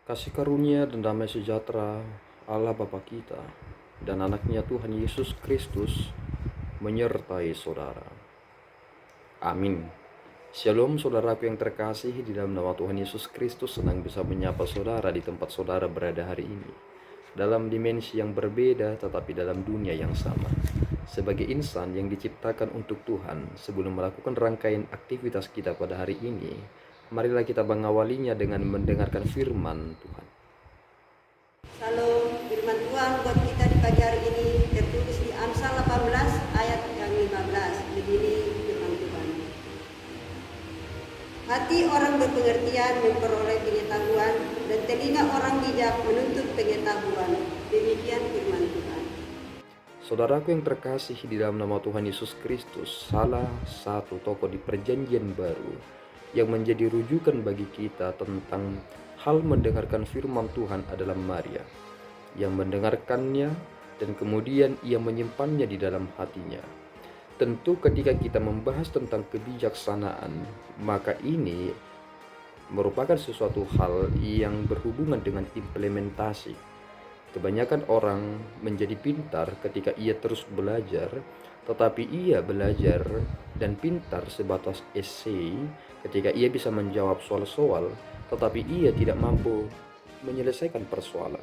Kasih karunia dan damai sejahtera Allah Bapa kita dan anaknya Tuhan Yesus Kristus menyertai saudara. Amin. Shalom saudaraku yang terkasih, di dalam nama Tuhan Yesus Kristus senang bisa menyapa saudara di tempat saudara berada hari ini. Dalam dimensi yang berbeda tetapi dalam dunia yang sama. Sebagai insan yang diciptakan untuk Tuhan, sebelum melakukan rangkaian aktivitas kita pada hari ini, marilah kita mengawalinya dengan mendengarkan firman Tuhan. Salam, firman Tuhan buat kita di pagi hari ini tertulis di Amsal 18 ayat yang 15. Begini firman Tuhan. Hati orang berpengertian memperoleh pengetahuan, dan telinga orang bijak menuntut pengetahuan. Demikian firman Tuhan. Saudaraku yang terkasih, di dalam nama Tuhan Yesus Kristus, salah satu tokoh di perjanjian baru yang menjadi rujukan bagi kita tentang hal mendengarkan firman Tuhan adalah Maria, yang mendengarkannya dan kemudian ia menyimpannya di dalam hatinya. Tentu ketika kita membahas tentang kebijaksanaan, maka ini merupakan sesuatu hal yang berhubungan dengan implementasi. Kebanyakan orang menjadi pintar ketika ia terus belajar, tetapi ia belajar dan pintar sebatas esai ketika ia bisa menjawab soal-soal, tetapi ia tidak mampu menyelesaikan persoalan.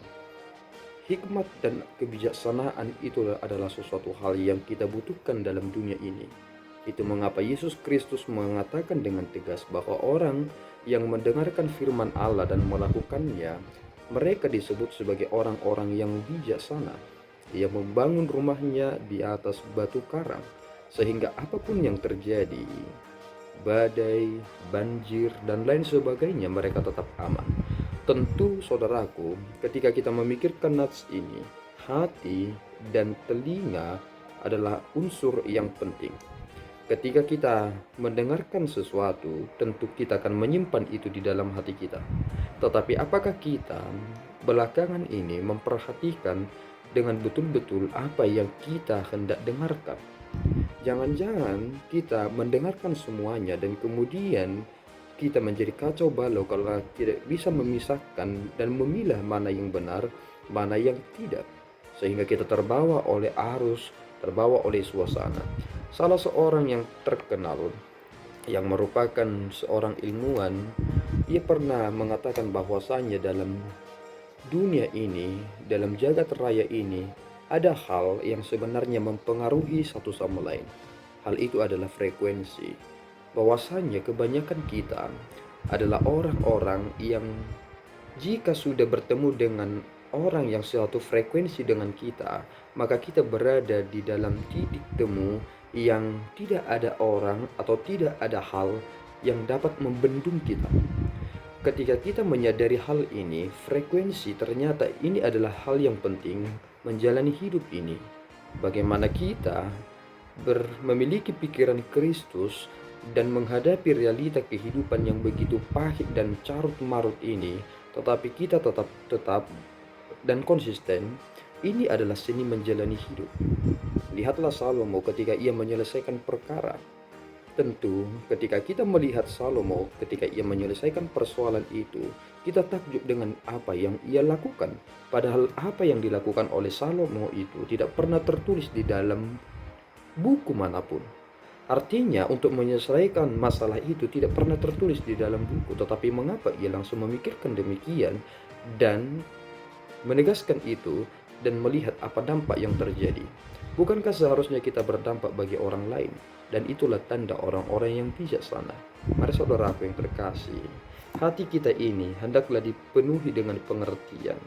Hikmat dan kebijaksanaan itu adalah sesuatu hal yang kita butuhkan dalam dunia ini. Itu mengapa Yesus Kristus mengatakan dengan tegas bahwa orang yang mendengarkan firman Allah dan melakukannya, mereka disebut sebagai orang-orang yang bijaksana. Ia membangun rumahnya di atas batu karang, sehingga apapun yang terjadi, badai, banjir, dan lain sebagainya, mereka tetap aman. Tentu saudaraku, ketika kita memikirkan nats ini, hati dan telinga adalah unsur yang penting. Ketika kita mendengarkan sesuatu, tentu kita akan menyimpan itu di dalam hati kita. Tetapi apakah kita belakangan ini memperhatikan dengan betul-betul apa yang kita hendak dengarkan? Jangan-jangan kita mendengarkan semuanya dan kemudian kita menjadi kacau balau kalau tidak bisa memisahkan dan memilah mana yang benar, mana yang tidak. Sehingga kita terbawa oleh arus, terbawa oleh suasana. Salah seorang yang terkenal, yang merupakan seorang ilmuwan, ia pernah mengatakan bahwasanya dalam dunia ini, dalam jagat raya ini, ada hal yang sebenarnya mempengaruhi satu sama lain. Hal itu adalah frekuensi. Bahwasanya kebanyakan kita adalah orang-orang yang jika sudah bertemu dengan orang yang satu frekuensi dengan kita, maka kita berada di dalam titik temu yang tidak ada orang atau tidak ada hal yang dapat membendung kita. Ketika kita menyadari hal ini, frekuensi ternyata ini adalah hal yang penting menjalani hidup ini. Bagaimana kita memiliki pikiran Kristus dan menghadapi realita kehidupan yang begitu pahit dan carut marut ini, tetapi kita tetap dan konsisten. Ini adalah seni menjalani hidup. Lihatlah Salomo ketika ia menyelesaikan perkara. Tentu ketika kita melihat Salomo ketika ia menyelesaikan persoalan itu, kita takjub dengan apa yang ia lakukan. Padahal apa yang dilakukan oleh Salomo itu tidak pernah tertulis di dalam buku manapun. Artinya untuk menyelesaikan masalah itu tidak pernah tertulis di dalam buku. Tetapi mengapa ia langsung memikirkan demikian dan menegaskan itu dan melihat apa dampak yang terjadi? Bukankah seharusnya kita berdampak bagi orang lain? Dan itulah tanda orang-orang yang bijaksana. Mari saudaraku yang terkasih, hati kita ini hendaklah dipenuhi dengan pengertian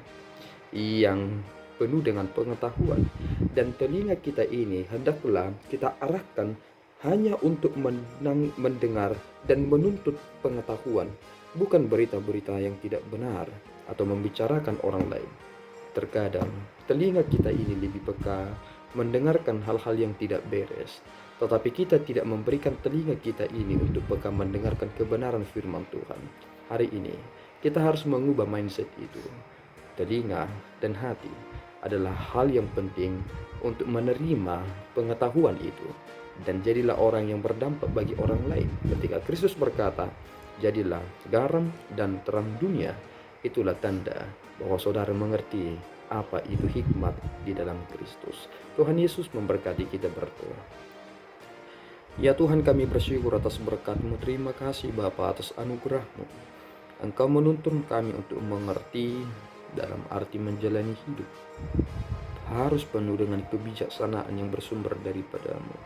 yang penuh dengan pengetahuan, dan telinga kita ini hendaklah kita arahkan hanya untuk mendengar dan menuntut pengetahuan, bukan berita-berita yang tidak benar atau membicarakan orang lain. Terkadang telinga kita ini lebih peka mendengarkan hal-hal yang tidak beres, tetapi kita tidak memberikan telinga kita ini untuk peka mendengarkan kebenaran firman Tuhan. Hari ini kita harus mengubah mindset itu. Telinga dan hati adalah hal yang penting untuk menerima pengetahuan itu, dan jadilah orang yang berdampak bagi orang lain. Ketika Kristus berkata, "Jadilah garam dan terang dunia," Itulah tanda bahwa saudara mengerti apa itu hikmat di dalam Kristus. Tuhan Yesus memberkati kita berdoa. Ya Tuhan, kami bersyukur atas berkat-Mu. Terima kasih Bapa atas anugerah-Mu. Engkau menuntun kami untuk mengerti dalam arti menjalani hidup harus penuh dengan kebijaksanaan yang bersumber daripada-Mu.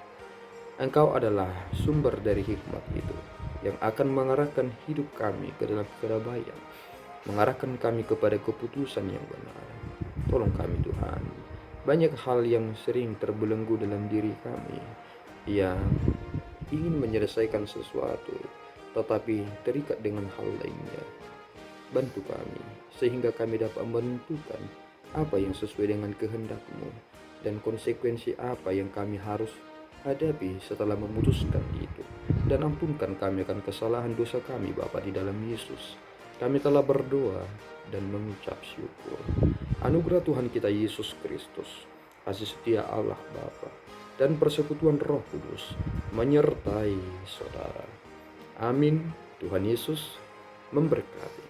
Engkau adalah sumber dari hikmat itu yang akan mengarahkan hidup kami ke dalam kedamaian, mengarahkan kami kepada keputusan yang benar. Tolong kami Tuhan. Banyak hal yang sering terbelenggu dalam diri kami yang ingin menyelesaikan sesuatu tetapi terikat dengan hal lainnya. Bantu kami sehingga kami dapat menentukan apa yang sesuai dengan kehendak-Mu dan konsekuensi apa yang kami harus hadapi setelah memutuskan itu. Dan ampunkan kami akan kesalahan dosa kami Bapa di dalam Yesus. Kami telah berdoa dan mengucap syukur. Anugerah Tuhan kita Yesus Kristus, kasih setia Allah Bapa, dan persekutuan Roh Kudus menyertai saudara. Amin. Tuhan Yesus memberkati.